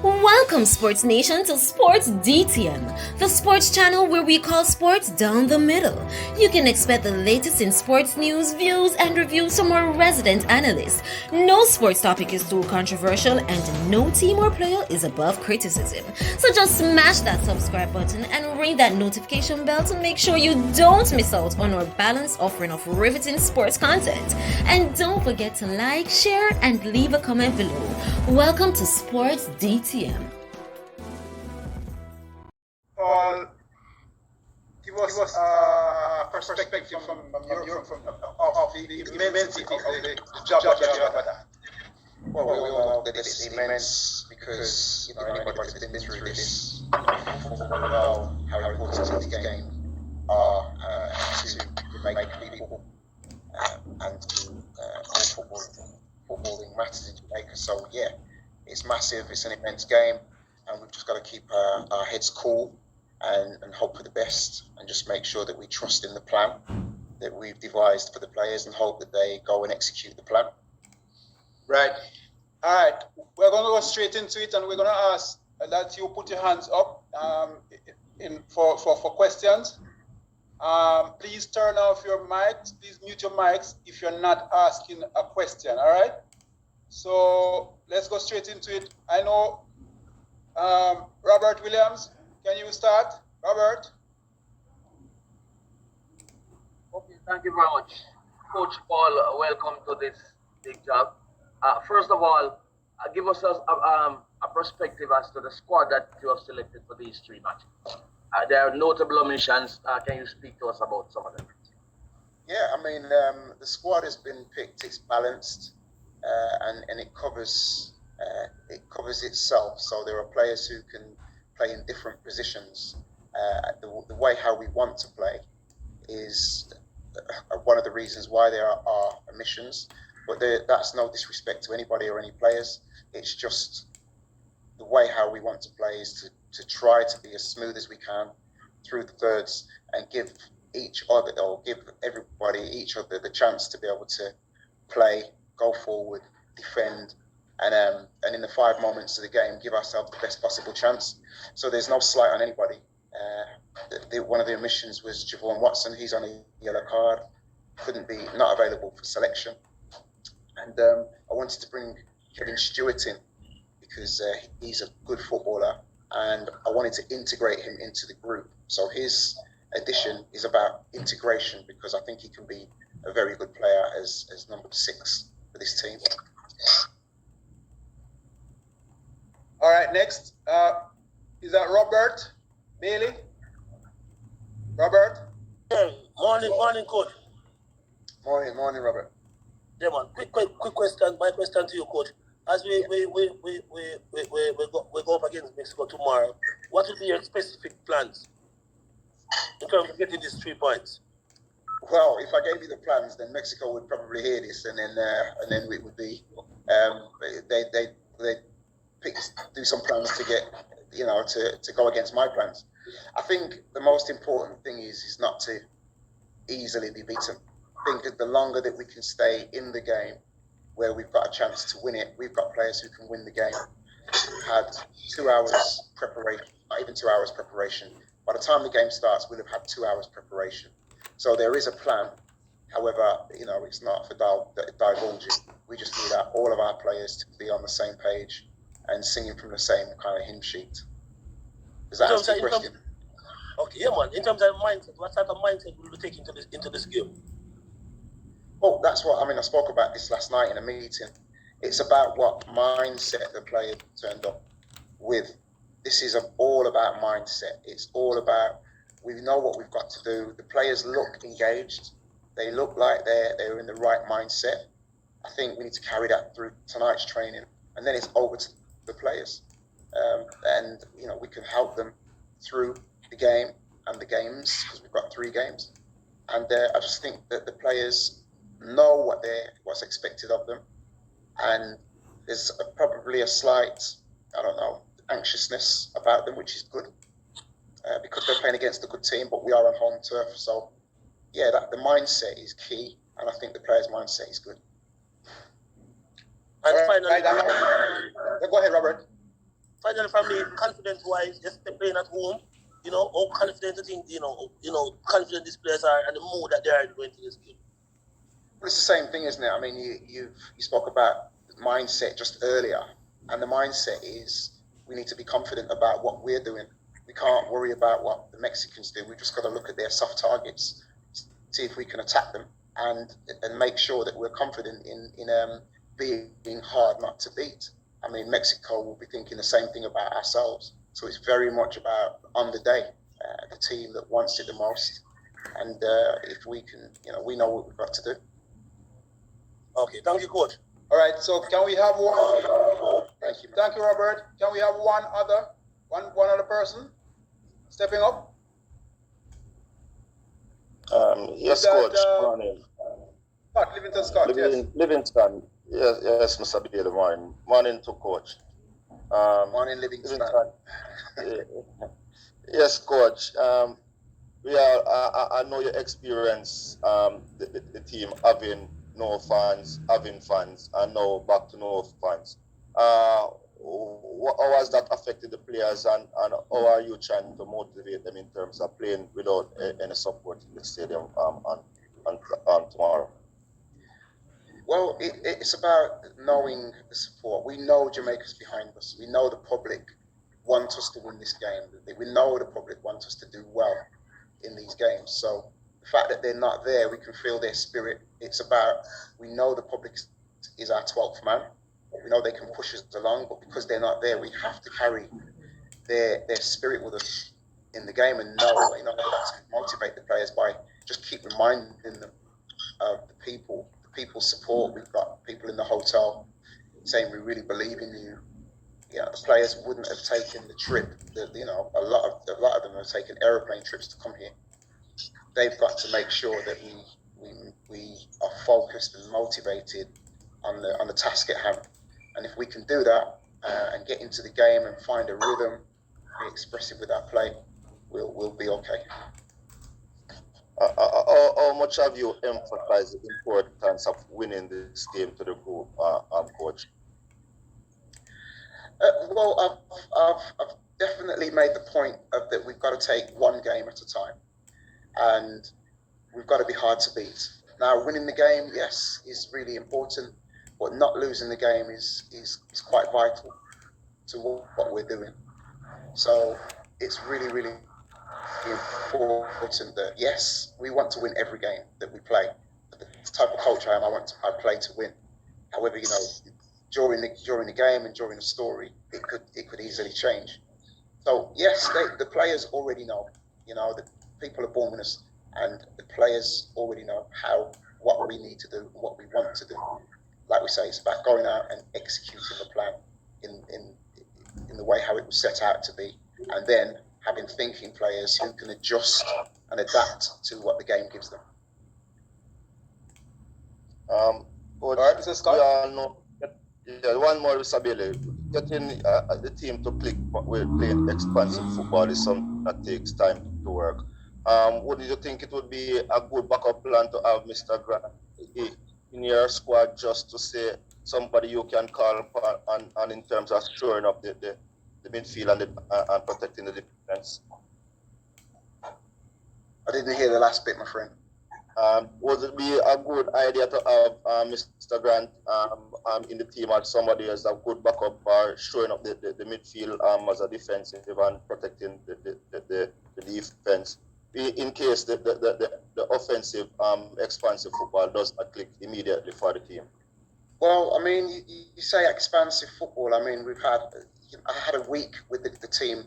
Welcome, Sports Nation, to Sports DTM, the sports channel where we call sports down the middle. You can expect the latest in sports news, views, and reviews from our resident analysts. No sports topic is too controversial, and no team or player is above criticism. So just smash that subscribe button and ring that notification bell to make sure you don't miss out on our balanced offering of riveting sports content. And don't forget to like, share, and leave a comment below. Welcome to Sports DTM. Paul, give us perspective from your of the immensity of the job that you have done. Well, we all know that it's immense because anybody that's been through this will know how important the game are to make people and to footballing matters in Jamaica. So yeah, it's massive. It's an immense game, and we've just got to keep our heads cool and hope for the best, and just make sure that we trust in the plan that we've devised for the players, and hope that they go and execute the plan. Right. All right. We're going to go straight into it, and we're going to ask that you put your hands up for questions. Please turn off your mics. Please mute your mics if you're not asking a question. All right. So let's go straight into it. I know Robert Williams. Can you start, Robert? Okay, thank you very much, Coach Paul. Welcome to this big job. First of all, give us a perspective as to the squad that you have selected for these three matches. There are notable omissions. Can you speak to us about some of them? Yeah, I mean, the squad has been picked. It's balanced, and it covers itself. So there are players who can play in different positions. The way how we want to play is one of the reasons why there are omissions. But that's no disrespect to anybody or any players. It's just the way how we want to play is to try to be as smooth as we can through the thirds and give each other, or give everybody, each other, the chance to be able to play, go forward, defend, and in the 5 moments of the game, give ourselves the best possible chance. So there's no slight on anybody. One of the omissions was Javon Watson. He's on a yellow card, couldn't be, not available for selection. And I wanted to bring Kevin Stewart in because he's a good footballer, and I wanted to integrate him into the group. So his addition is about integration, because I think he can be a very good player as number 6 for this team. All right, next. Is that Robert Bailey? Robert? Yeah, morning, coach. Morning, Robert. Yeah, man. Quick question. My question to you, coach. As we go up against Mexico tomorrow, what will be your specific plans in terms of getting these 3 points? Well, if I gave you the plans, then Mexico would probably hear this, and then it would be they do some plans to get to go against my plans. I think the most important thing is not to easily be beaten. I think that the longer that we can stay in the game, where we've got a chance to win it, we've got players who can win the game. We've had 2 hours preparation, not even 2 hours preparation. By the time the game starts, we'll have had 2 hours preparation. So there is a plan. However, it's not for divulging. We just need all of our players to be on the same page and singing from the same kind of hymn sheet. Does that answer your question? Okay, yeah, man. In terms of mindset, what type of mindset will you take into this game? Well, that's what I spoke about this last night in a meeting. It's about what mindset the player turned up with. This is all about mindset. It's all about, we know what we've got to do. The players look engaged. They look like they're in the right mindset. I think we need to carry that through tonight's training, and then it's over to the players. And we can help them through the game and the games, because we've got 3 games. And I just think that the players know what's expected of them, and there's probably a slight, anxiousness about them, which is good, because they're playing against a good team, but we are on home turf. So yeah, the mindset is key, and I think the players' mindset is good. And finally, go ahead, Robert. finally from me, confidence-wise, just playing at home, how confident you think, confident these players are and the mood that they are going to this game. Well, it's the same thing, isn't it? I mean, you spoke about mindset just earlier, and the mindset is we need to be confident about what we're doing. We can't worry about what the Mexicans do. We've just got to look at their soft targets, see if we can attack them, and make sure that we're confident in being hard not to beat. I mean, Mexico will be thinking the same thing about ourselves. So it's very much about on the day, the team that wants it the most. And if we can, we know what we've got to do. Okay, thank you, Coach. All right, so can we have one? Thank you. Thank you, Robert. Can we have one other person stepping up? Yes, that, Coach. Morning. Scott, Livingston Scott, yes. Livingston. Yes, Mr. Bailey. Morning to Coach. Morning, Livingston. Yes, Coach. I know your experience. The team having no fans, having fans, and now back to no fans. How has that affected the players, and how are you trying to motivate them in terms of playing without any support in the stadium on tomorrow? Well, it's about knowing the support. We know Jamaica's behind us. We know the public want us to win this game. We know the public want us to do well in these games. So the fact that they're not there, we can feel their spirit. It's about, we know the public is our 12th man. We know they can push us along, but because they're not there, we have to carry their spirit with us in the game and know to motivate the players by just keep reminding them of the people's support. We've got people in the hotel saying we really believe in you. The players wouldn't have taken the trip. A lot of them have taken aeroplane trips to come here. They've got to make sure that we are focused and motivated on the task at hand. And if we can do that and get into the game and find a rhythm, be expressive with our play, we'll be okay. How much have you emphasized the importance of winning this game to the group, Coach? Well, I've definitely made the point of that we've got to take one game at a time, and we've got to be hard to beat. Now, winning the game, yes, is really important, but not losing the game is quite vital to what we're doing. So it's really, really important that, yes, we want to win every game that we play. The type of coach I am, I play to win. However, during the game and during the story, it could easily change. So yes, the players already know. The people are born with us, and the players already know what we need to do and what we want to do. Like we say, it's about going out and executing the plan in the way how it was set out to be, and then having thinking players who can adjust and adapt to what the game gives them. All right, Mr. Scott. One more, Mr. Bailey. Getting the team to click with playing expansive football is something that takes time to work. Would you think it would be a good backup plan to have Mr. Grant in your squad, just to say somebody you can call upon and in terms of shoring up the midfield and protecting the defense? I didn't hear the last bit, my friend. Would it be a good idea to have Mr. Grant in the team as somebody as a good backup or showing up the midfield as a defensive and protecting the defense in case the offensive expansive football does not click immediately for the team? Well, I mean, you say expansive football. I mean, I had a week with the team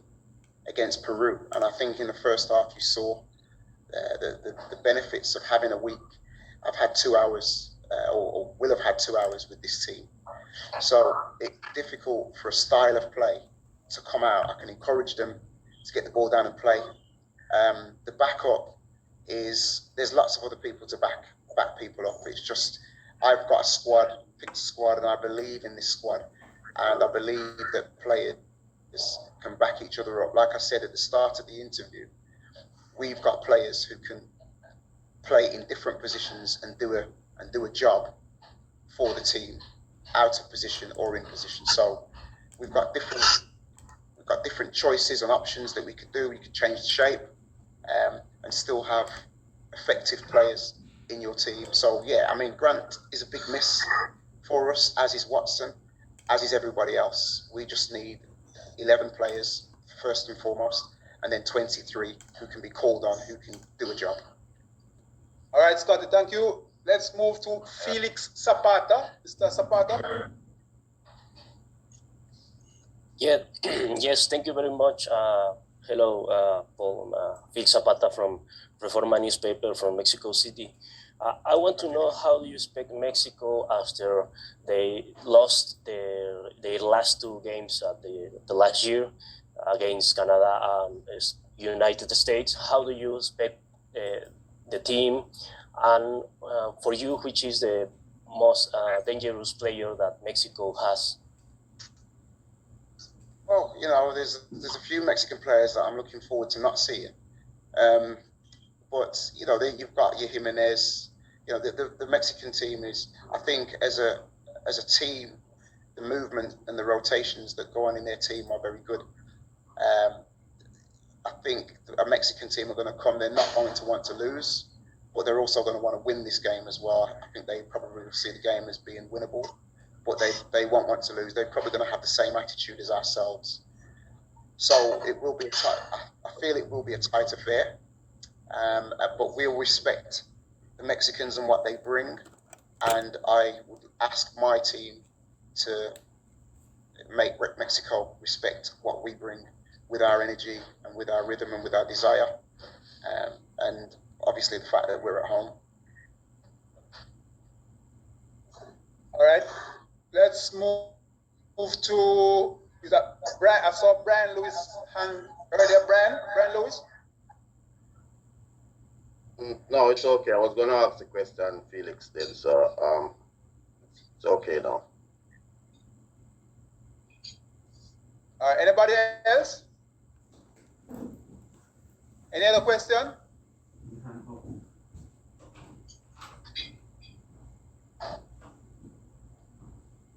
against Peru, and I think in the first half you saw the benefits of having a week. I've had 2 hours, or will have had 2 hours with this team. So it's difficult for a style of play to come out. I can encourage them to get the ball down and play. The backup is, there's lots of other people to back people up. It's just, I've got a squad, picked a squad, and I believe in this squad. And I believe that players can back each other up. Like I said at the start of the interview, we've got players who can play in different positions and do a job for the team, out of position or in position. So we've got different different choices and options that we could do. We could change the shape and still have effective players in your team. So yeah, I mean, Grant is a big miss for us, as is Watson, as is everybody else. We just need 11 players first and foremost, and then 23 who can be called on, who can do a job. All right, Scotty, thank you. Let's move to Felix Zapata. Mr. Zapata. Yeah, yes, thank you very much. Hello, Paul. Felix Zapata from Reforma newspaper from Mexico City. I want to know, how do you expect Mexico after they lost their last two games at the last year against Canada and United States? How do you expect the team, and for you, which is the most dangerous player that Mexico has? Well, you know, there's a few Mexican players that I'm looking forward to not seeing. But, you know, you've got your Jimenez. You know, the Mexican team is, I think, as a team, the movement and the rotations that go on in their team are very good. I think a Mexican team are going to come. They're not going to want to lose, but they're also going to want to win this game as well. I think they probably will see the game as being winnable, but they won't want to lose. They're probably going to have the same attitude as ourselves. So it will be I feel it will be a tight affair, but we'll respect the Mexicans and what they bring, and I would ask my team to make Mexico respect what we bring with our energy and with our rhythm and with our desire, and obviously the fact that we're at home. All right, let's move to, is that Brian? I saw Brian Lewis hand right there. Brian Lewis. No, it's okay. I was gonna ask the question, Felix. Then, so it's okay now. All right, anybody else? Any other question?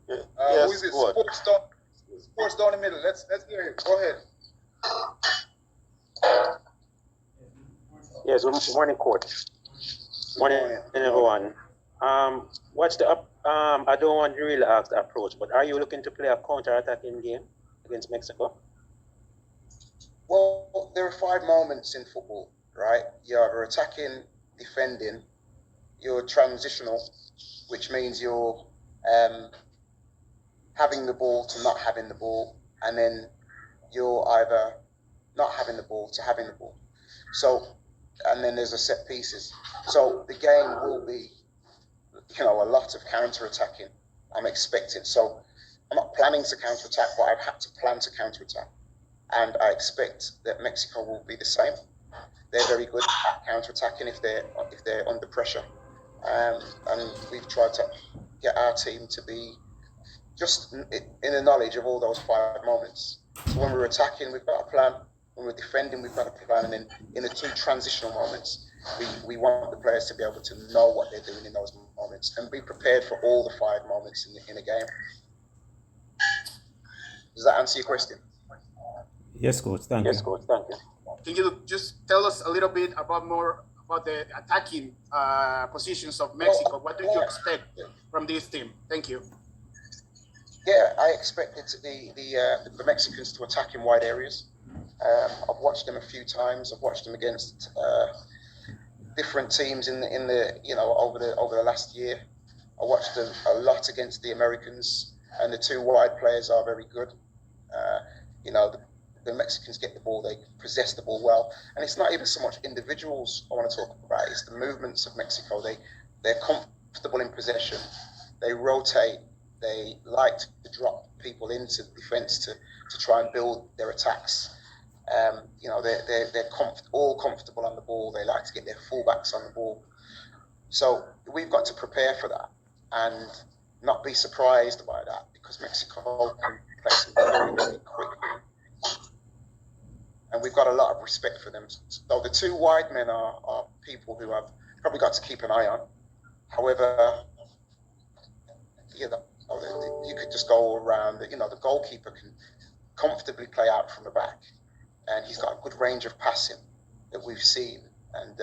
Yes, who is it? go on. Sports down the middle. Let's hear it. Go ahead. Yes, good morning, coach. Morning, everyone. What's the I don't want to really ask the approach, but are you looking to play a counter-attacking game against Mexico? Well, there are 5 moments in football, right? You're either attacking, defending, you're transitional, which means you're having the ball to not having the ball, and then you're either not having the ball to having the ball. So, and then there's a set pieces. So the game will be, you know, a lot of counter-attacking. I'm expecting. So I'm not planning to counter-attack, but I've had to plan to counter-attack. And I expect that Mexico will be the same. They're very good at counter-attacking if they're under pressure. And we've tried to get our team to be just in the knowledge of all those 5 moments. So when we're attacking, we've got a plan. When we're defending, we've got a plan. And then in the 2 transitional moments, we want the players to be able to know what they're doing in those moments and be prepared for all the 5 moments in a game. Does that answer your question? Yes, coach. Thank you. Can you just tell us a little bit more about the attacking positions of Mexico? What do you expect from this team? Thank you. Yeah, I expect it to be the Mexicans to attack in wide areas. I've watched them a few times. I've watched them against different teams in the you know over the last year. I watched them a lot against the Americans, and the 2 wide players are very good. You know, the Mexicans get the ball, they possess the ball well, and it's not even so much individuals I want to talk about. It's the movements of Mexico. They're comfortable in possession. They rotate. They like to drop people into defense to try and build their attacks. You know, they're all comfortable on the ball. They like to get their fullbacks on the ball. So we've got to prepare for that and not be surprised by that, because Mexico can play very, very quickly. And we've got a lot of respect for them. So the 2 wide men are people who I've probably got to keep an eye on. However, you know, you could just go around. You know, the goalkeeper comfortably play out from the back. And he's got a good range of passing that we've seen. And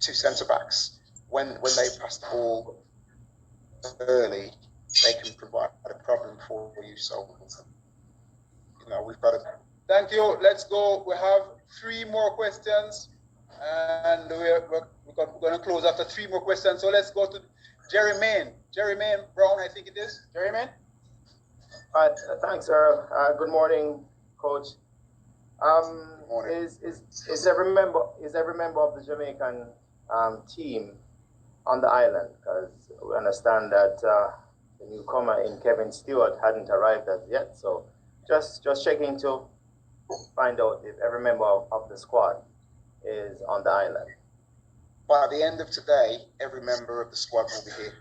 two centre-backs, when they pass the ball early, they can provide a problem for you. So, we've got to... Thank you. Let's go. We have 3 more questions, and we're going to close after 3 more questions. So let's go to Jermaine Brown, I think it is. Jermaine? Thanks, Earl. Good morning, Coach. Morning. Is every member of the Jamaican team on the island? Because we understand that the newcomer in Kevin Stewart hadn't arrived as yet. So just checking to find out if every member of the squad is on the island. By the end of today, every member of the squad will be here.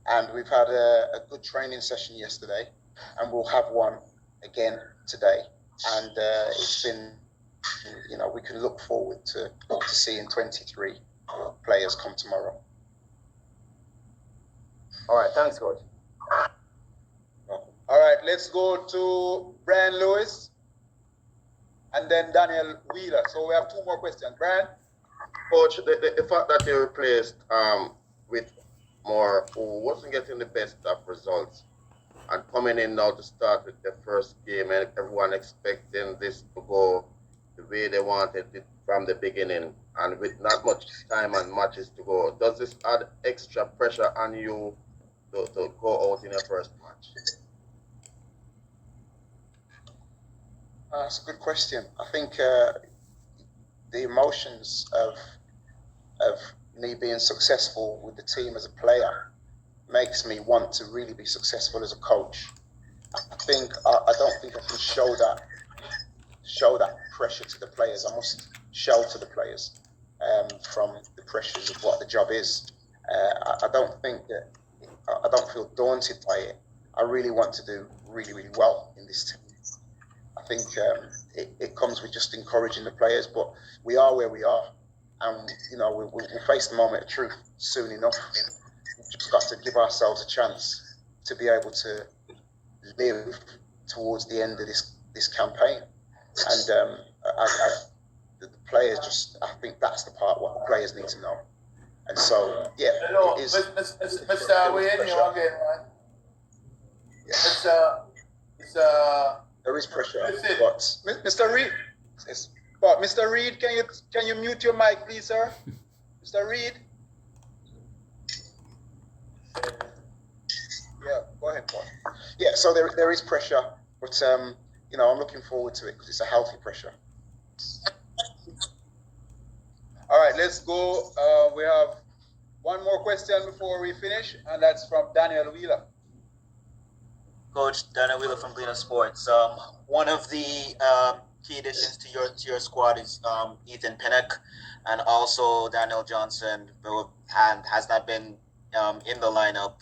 And we've had a good training session yesterday, and we'll have one again today. And it's been, we can look forward to seeing 23 players come tomorrow. All right, thanks, Coach. All right, let's go to Brian Lewis and then Daniel Wheeler. So we have 2 more questions. Brian? Coach, the fact that you replaced with more who wasn't getting the best of results and coming in now to start with the first game and everyone expecting this to go the way they wanted it from the beginning and with not much time and matches to go, does this add extra pressure on you to go out in your first match? That's a good question. I think the emotions of me being successful with the team as a player makes me want to really be successful as a coach. I don't think I can show that pressure to the players. I must shelter the players from the pressures of what the job is. I don't feel daunted by it. I really want to do really, really well in this team. I think it comes with just encouraging the players, but we are where we are. And, we'll face the moment of truth soon enough. We've just got to give ourselves a chance to be able to live towards the end of this campaign. And the players I think that's the part what the players need to know. And so, yeah, hello, it is. Mr. Wayne, you again, man. Yeah. There is pressure, but Mr. Reed, but Mr. Reed, can you mute your mic, please, sir? Mr. Reed. Yeah, go ahead, Paul. Yeah, so there is pressure, but I'm looking forward to it because it's a healthy pressure. All right, let's go. We have 1 more question before we finish, and that's from Daniel Wheeler. Coach, Daniel Wheeler from Gleaner Sports. One of the key additions to your squad is Ethan Pinnock, and also Daniel Johnson, and has not been in the lineup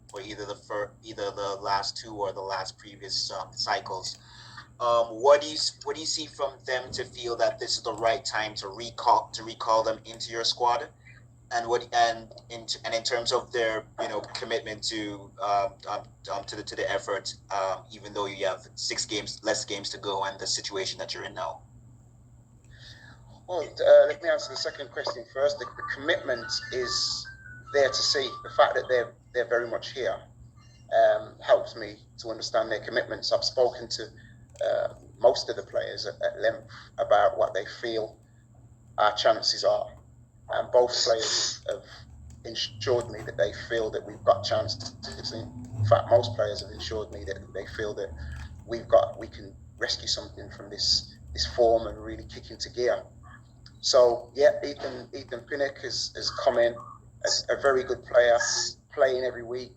for either the last 2 or the last previous cycles. What do you see from them to feel that this is the right time to recall them into your squad, and in terms of their commitment to the effort, even though you have less games to go and the situation that you're in now? Well, let me answer the second question first. The commitment is there to see. The fact that they're very much here helps me to understand their commitments. I've spoken to most of the players at length about what they feel our chances are, and both players have ensured me that they feel that we've got chances. In fact, most players have ensured me that they feel that we can rescue something from this form and really kick into gear. So yeah, Ethan Pinnock has come in as a very good player, playing every week.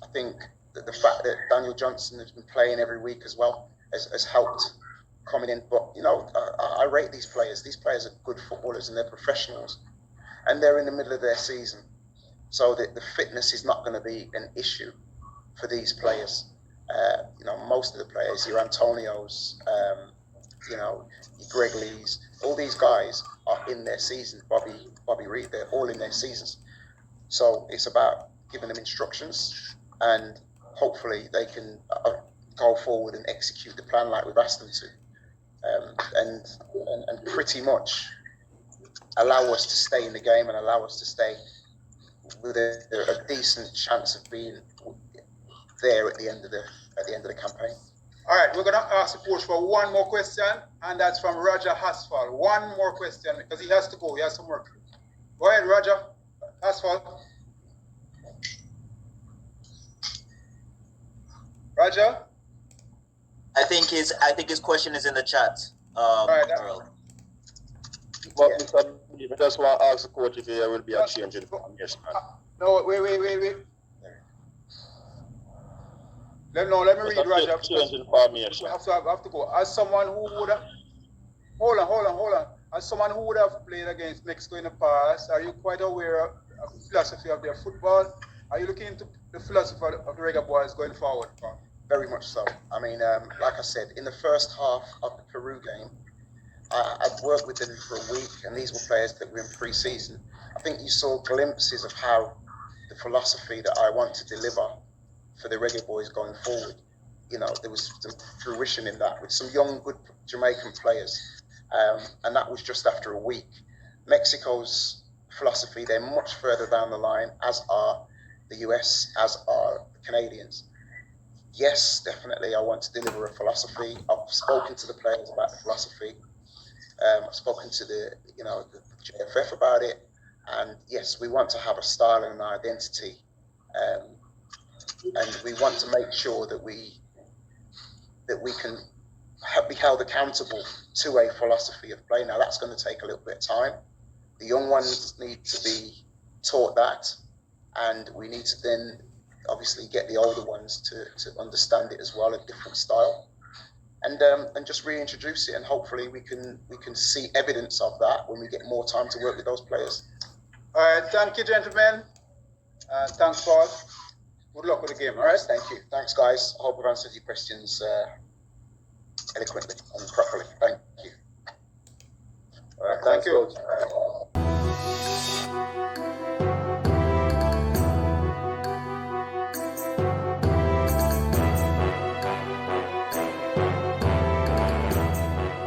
I think that the fact that Daniel Johnson has been playing every week as well has helped coming in. But I rate these players. These players are good footballers and they're professionals, and they're in the middle of their season, so the fitness is not going to be an issue for these players. Most of the players, your Antonios, your Greg Lees, all these guys are in their season. Bobby Reed, they're all in their seasons. So it's about giving them instructions, and hopefully they can go forward and execute the plan like we've asked them to, and pretty much allow us to stay in the game and allow us to stay with a decent chance of being there at the end of the campaign. All right, we're gonna ask the coach for one more question, and that's from Roger Hasfal. One more question because he has to go. He has some work. Go ahead, Roger Hasfal. Roger. I think his question is in the chat. Earl. But Mr. I just want to ask the coach if there will be a change in formation. No, wait. Let me read, Roger. Change in formation. I have to go. As someone who would have... Hold on. As someone who would have played against Mexico in the past, are you quite aware of the philosophy of their football? Are you looking into the philosophy of the Reggae Boyz going forward? Very much so. I mean, like I said, in the first half of the Peru game, I'd worked with them for a week, and these were players that were in pre-season. I think you saw glimpses of how the philosophy that I want to deliver for the Reggae Boyz going forward. You know, there was some fruition in that with some young, good Jamaican players, and that was just after a week. Mexico's philosophy, they're much further down the line, as are the US, as are the Canadians. Yes, definitely, I want to deliver a philosophy. I've spoken to the players about the philosophy. I've spoken to the JFF about it, and yes, we want to have a style and an identity, and we want to make sure that we can be held accountable to a philosophy of play. Now, that's going to take a little bit of time. The young ones need to be taught that, and we need to then obviously get the older ones to understand it as well, a different style, and just reintroduce it, and hopefully we can see evidence of that when we get more time to work with those players. All right, thank you, gentlemen. Thanks, Paul. Good luck with the game. All right, thank you. Thanks, guys. I hope I've answered your questions eloquently and properly. Thank you. All right, thank you.